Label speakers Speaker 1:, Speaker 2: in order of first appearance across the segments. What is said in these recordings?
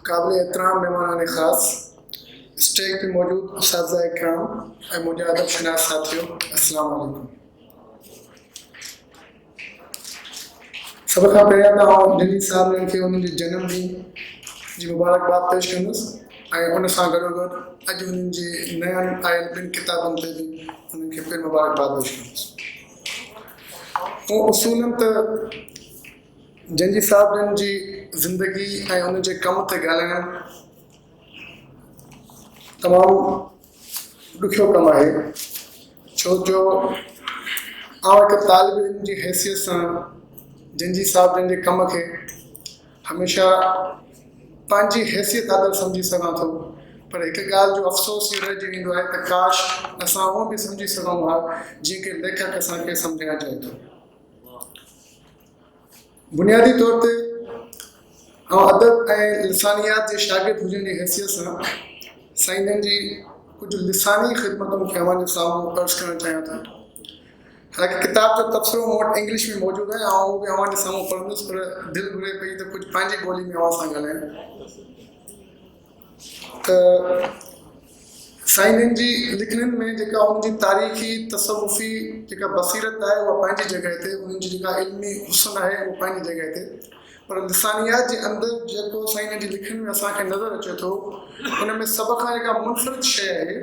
Speaker 1: काबिल एहतराम मेहमान ख़ास स्टेज पे मौजूद उस्ताज़ इकराम और मुझे अदब शनास साथियों, अस्सलाम वालेकुम। सब खां पहिरियां त आउं जनी साहिबनि खे उन्हनि जे जनमु ॾींहुं जी मुबारकबाद पेश कंदुसि ऐं उन सां गॾोगॾु अॼु उन्हनि जे नयनि आयल ॿिनि किताबनि ते बि उन्हनि खे पिणु मुबारकबाद पेश कंदुसि। हू उसूलन त जंजी साहिबनि जी ज़िंदगी ऐं उन जे कम ते ॻाल्हाइणु तमामु ॾुखियो कमु आहे, छो जो आउं हिकु तालिब इल्म जी हैसियत सां जंजी साहिबनि जे कम खे हमेशह पंहिंजी हैसियत आदर सम्झी सघां थो, पर हिकु ॻाल्हि जो अफ़सोस इहो रहिजी वेंदो आहे त काश असां उहो बि सम्झी सघूं हा जीअं कि लेखक असांखे सम्झाइणु चाहे थो। बुनियादी तौर ते अदब ऐं लिसानियात जे शागिर्द हुजण जी हैसियत सां साईंजन जी कुझु लिसानी ख़िदमतुनि खे अव्हां जे साम्हूं अर्ज़ करणु चाहियां थो। हालांकि किताब जो तबसरो मूं वटि इंग्लिश में मौजूदु आहे, उहो बि अव्हां जे साम्हूं पढ़ंदुसि, पर दिलि घुरे पई त कुझु पंहिंजी ॿोली में अव्हां सां ॻाल्हायां। त साईंजन जी लिखणनि में जेका उन्हनि जी तारीख़ी तसवुफ़ी जेका बसीरत आहे उहा पंहिंजी जॻह ते, उन्हनि जी जेका इल्मी हुस्न आहे उहो पंहिंजी जॻह ते, पर लिसानियात जे अंदरि जेको साईंजन जी लिखनि में असांखे नज़र अचे थो उन में सभ खां जेका मुनफ़रिद शइ आहे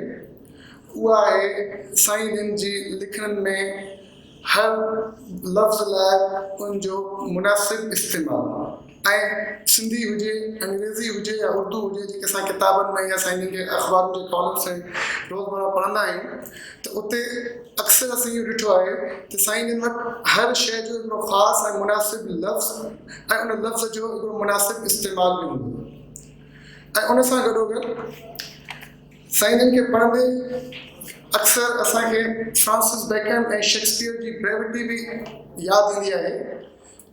Speaker 1: उहा आहे साईंजन जी लिखनि में हर लफ़्ज़ लाइ उनजो मुनासिब इस्तेमालु, ऐं सिंधी हुजे, अंग्रेज़ी हुजे या उर्दू हुजे, जेके असां किताबनि में या साईंजन जे अख़बारुनि जे कॉलम्स ऐं रोज़मर्रा पढ़ंदा आहियूं त उते अक्सर असीं इहो ॾिठो आहे त साईंजन वटि हर शइ जो हिकिड़ो ख़ासि ऐं मुनासिब लफ़्ज़ ऐं उन लफ़्ज़ जो हिकिड़ो मुनासिब इस्तेमालु बि हूंदो, ऐं उन सां गॾोगॾु साईंजन खे पढ़ंदे अक्सर असांखे फ्रांसिस बेकन ऐं शेक्सपियर जी ब्रेविटी बि यादि ईंदी आहे,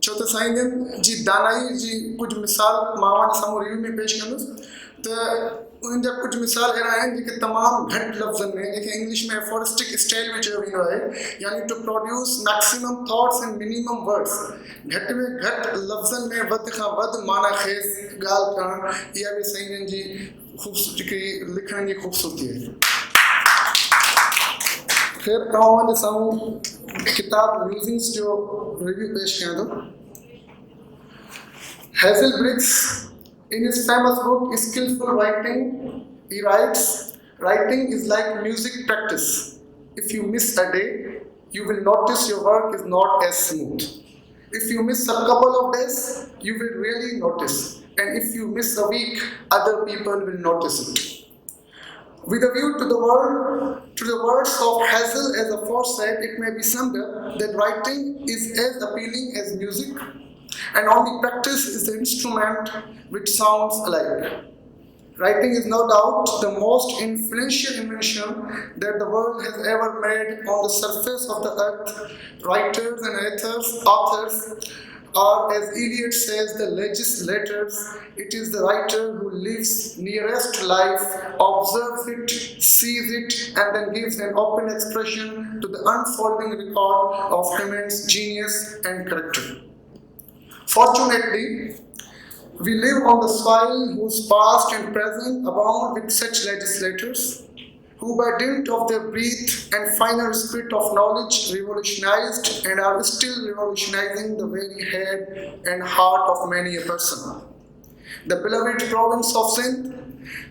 Speaker 1: छो त साईंजन जी दानाई जी कुझु मिसाल मां अव्हां जे साम्हूं रिव्यू में पेश कंदुसि त उन्हनि जा कुझु मिसाल अहिड़ा आहिनि जेके तमामु घटि लफ़्ज़नि में, जेके इंग्लिश में एफोरिस्टिक स्टाइल में चयो वेंदो आहे, यानी to produce maximum thoughts and minimum words, घटि में घटि लफ़्ज़नि में वधि खां वधि माना ख़ेज़ ॻाल्हि करणु, इहा बि साईंजन जी जेकी लिखण जी ख़ूबसूरती आहे। ख़ैर तव्हां जे साम्हूं किताब म्यूज़िक्स जो रिव्यू पेश कयां थो। Hazel Briggs, in his famous book Skillful Writing, he writes, "Writing is like music practice. If you miss a day, you will notice your work is not as smooth. If you miss a couple of days, you will really notice. And if you miss a week, other people will notice it." With a view to the words of Hazel as aforesaid, it may be summed up that writing is as appealing as music, and only practice is the instrument which sounds alike. Writing is no doubt the most influential invention that the world has ever made on the surface of the earth. Writers and authors are, as Eliot says, the legislators. It is the writer who lives nearest to life, observes it, sees it, and then gives an open expression to the unfolding record of immense genius and character. Fortunately, we live on the soil whose past and present abound with such legislators, who by dint of their breadth and finer spirit of knowledge revolutionized and are still revolutionizing the very head and heart of many a person. The beloved province of Sindh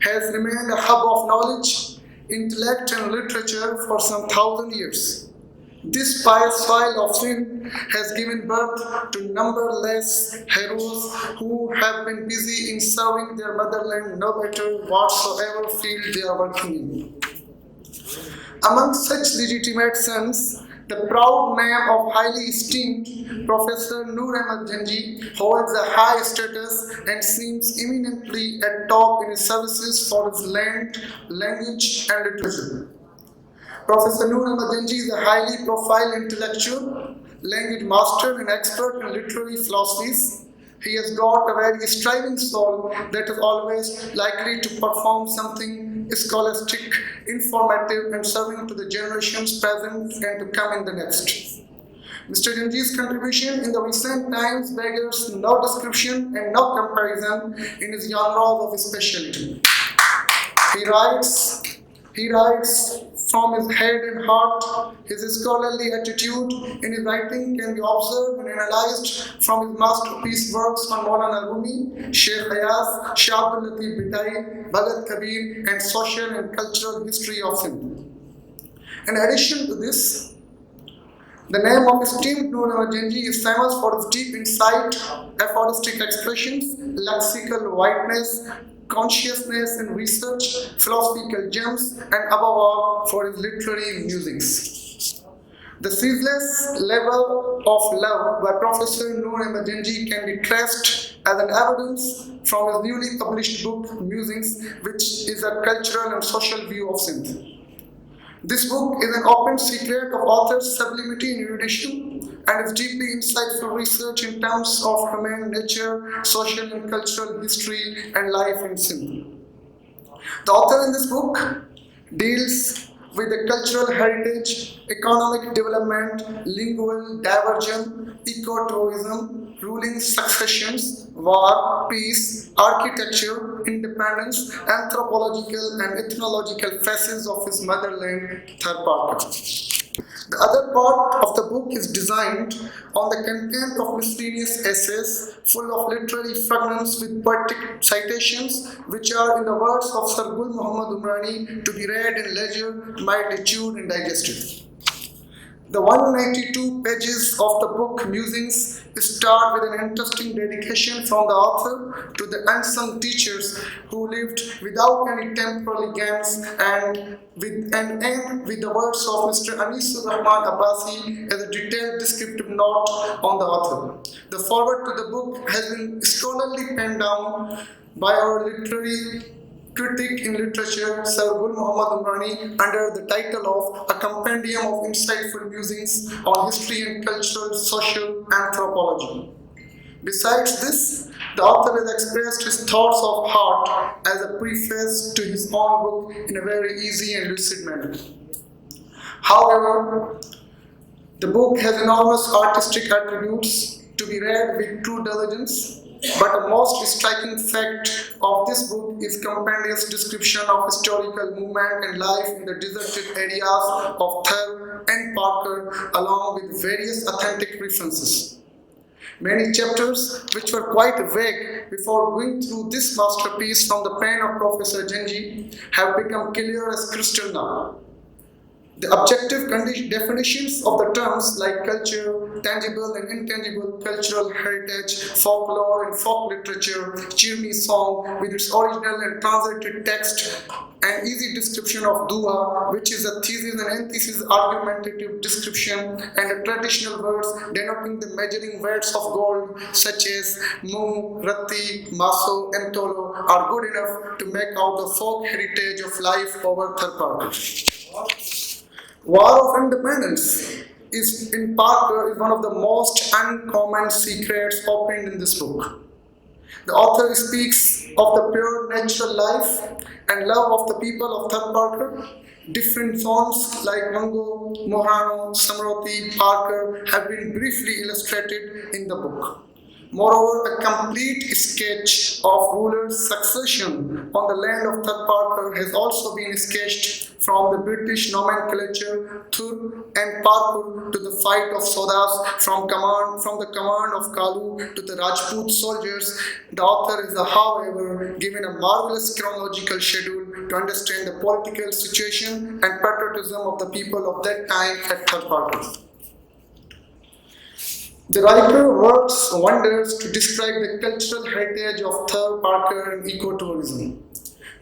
Speaker 1: has remained a hub of knowledge, intellect and literature for some 1,000 years. This pious soil of Sindh has given birth to numberless heroes who have been busy in serving their motherland no matter whatsoever field they are working in. Among such legitimate sons, the proud name of highly esteemed Professor Noor Ahmad Janji holds a high status and seems eminently at top in his services for his land, language and literature. Professor Noor Ahmad Janji is a highly profiled intellectual, language master and expert in literary philosophies. He has got a very striving soul that is always likely to perform something scholastic, informative and serving to the generations present and to come in the next. Mr. Janji's contribution in the recent times beggars no description and no comparison in his genres of specialty. He writes, he writes from his head and heart. His scholarly attitude in his writing can be observed and analyzed from his masterpiece works on Maulana Rumi, Sheikh Ayaz, Shah Abdul Latif Bhittai, Bhagat Kabir, and social and cultural history of Sindh. In addition to this, the name of esteemed Noor Ahmad Janji is famous for its deep insight, aphoristic expressions, lexical whiteness, consciousness in research, philosophical gems, and above all, for his literary musings. The ceaseless level of love by Professor Noor Ahmad Janji can be traced as an evidence from his newly published book, Musings, which is a cultural and social view of Sindh. This book is an open secret of author's sublimity in erudition and is deeply insightful research in terms of human nature, social and cultural history, and life in Sindh. The author in this book deals with the cultural heritage, economic development, lingual diversion, ecotourism, ruling successions, war, peace, architecture, independence, anthropological and ethnological facets of his motherland, Tharparkar. The other part of the book is designed on the content of miscellaneous essays full of literary fragments with poetic citations, which are, in the words of Sir Gul Muhammad Umrani, to be read in leisure, mildly chewed and digested. The 192 pages of the book Musings start with an interesting dedication from the author to the unsung teachers who lived without any temporal gains and end with the words of Mr. Anisur Rahman Abbasi as a detailed descriptive note on the author. The foreword to the book has been scholarly penned down by our literary critic in literature, Sir Gul Muhammad Umrani, under the title of A Compendium of Insightful Musings on History and Cultural Social Anthropology. Besides this, the author has expressed his thoughts of heart as a preface to his own book in a very easy and lucid manner. However, the book has enormous artistic attributes to be read with true diligence. But the most striking fact of this book is compendious description of historical movement and life in the deserted areas of Thar and Parker, along with various authentic references. Many chapters, which were quite vague before going through this masterpiece from the pen of Professor Janji, have become clear as crystal now. The objective definitions of the terms like culture, tangible and intangible cultural heritage, folklore and folk literature, Chirmi song with its original and translated text, an easy description of dua, which is a thesis and antithesis argumentative description, and a traditional words denoting the measuring weights of gold, such as mu, rati, maso, and tolo, are good enough to make out the folk heritage of life over Tharparkar. War of Independence in Parker is one of the most uncommon secrets opened in this book. The author speaks of the pure natural life and love of the people of Tharparkar. Different zones like Mango, Mohano, Samroti, Parker have been briefly illustrated in the book. Moreover, a complete sketch of rulers' succession on the land of Tharparkar has also been sketched from the British nomenclature Thur and Parkur to the fight of Sodas, from the command of Kalu to the Rajput soldiers. The author is, however, given a marvelous chronological schedule to understand the political situation and patriotism of the people of that time at Tharparkar. The writer works wonders to describe the cultural heritage of Thar, Parker, and ecotourism.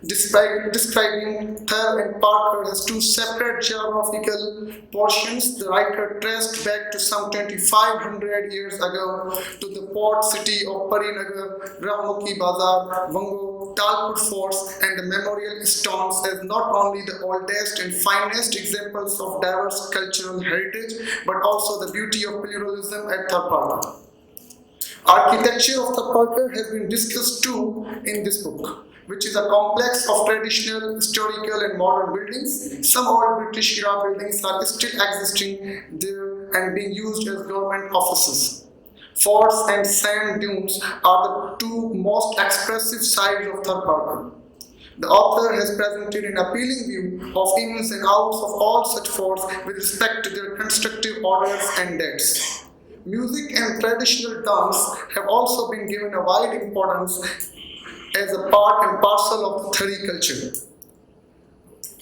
Speaker 1: Describing Thar and Parker as two separate geographical portions, the writer traced back to some 2,500 years ago to the port city of Parinagar, Brahmukhi Bazar, Vango, Talpur forts, and the memorial stones as not only the oldest and finest examples of diverse cultural heritage, but also the beauty of pluralism at Tharparkar. Architecture of Tharparkar has been discussed too in this book, which is a complex of traditional, historical, and modern buildings. Some old British era buildings are still existing there, and being used as government offices. Forts and sand dunes are the two most expressive sides of Thar Parker. The author has presented an appealing view of ins and outs of all such forts with respect to their constructive orders and dates. Music and traditional dance have also been given a wide importance as a part and parcel of the Thari culture.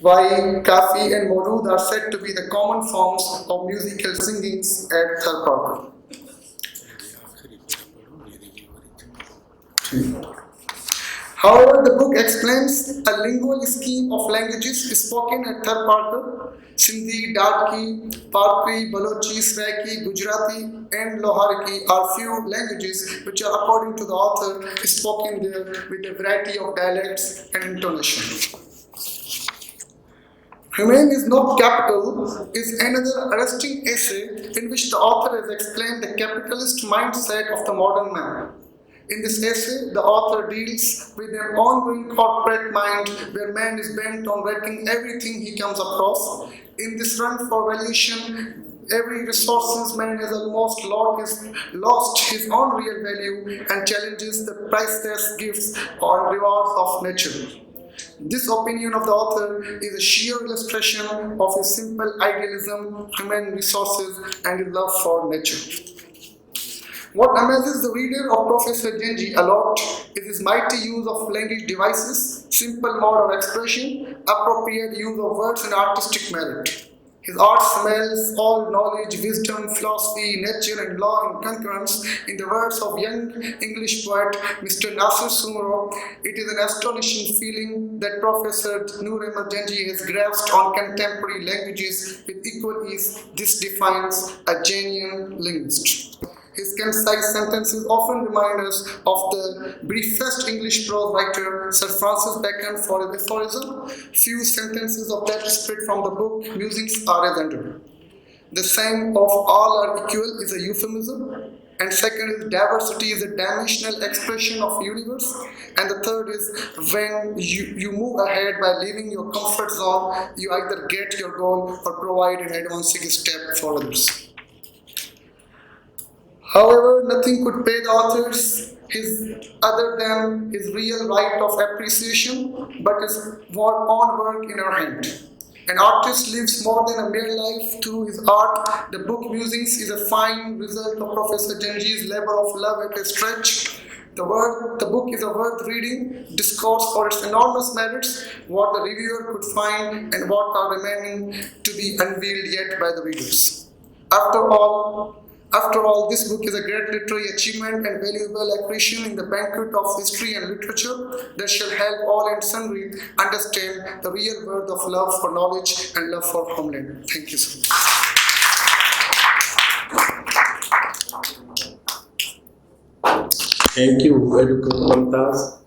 Speaker 1: Wai, Kafi, and Maulud are said to be the common forms of musical singings at Thar Parker. However, the book explains a lingual scheme of languages spoken at Thar Parker. Sindhi, Dadki, Parkri, Balochi, Sraiki, Gujarati, and Lohariki are few languages which are, according to the author, spoken there with a variety of dialects and intonation. Remain is not capital is another arresting essay in which the author has explained the capitalist mindset of the modern man. In this essay, the author deals with an ongoing corporate mind where man is bent on getting everything he comes across. In this run for valuation, every resources man has almost lost his own real value and challenges the priceless gifts or rewards of nature. This opinion of the author is a sheer illustration of his simple idealism, human resources, and his love for nature. What amazes the reader of Professor Genji a lot is his mighty use of language devices, simple mode of expression, appropriate use of words, and artistic merit. His art smells all knowledge, wisdom, philosophy, nature, and law in concurrence. In the words of young English poet Mr. Nasir Sumro, it is an astonishing feeling that Professor Noor Ahmed Genji has grasped on contemporary languages with equal ease. This defines a genuine linguist. His concise sentences often remind us of the briefest English prose writer Sir Francis Bacon for his aphorism. Few sentences of that spirit from the book Musings are as under. The saying of all are equal is a euphemism. And second is diversity is a dimensional expression of universe. And the third is when you move ahead by leaving your comfort zone, you either get your goal or provide an advancing step for others. However, nothing could pay the authors other than his real right of appreciation, but his own work in our hand. An artist lives more than a mere life through his art. The book Musings is a fine result of Professor Genji's labor of love at a stretch. The book is a worth reading discourse for its enormous merits, what the reviewer could find and what are remaining to be unveiled yet by the readers. After all, this book is a great literary achievement and valuable accretion in the banquet of history and literature that shall help all and sundry understand the real worth of love for knowledge and love for homeland. Thank you so much.
Speaker 2: Thank you, Educator Mumtaz.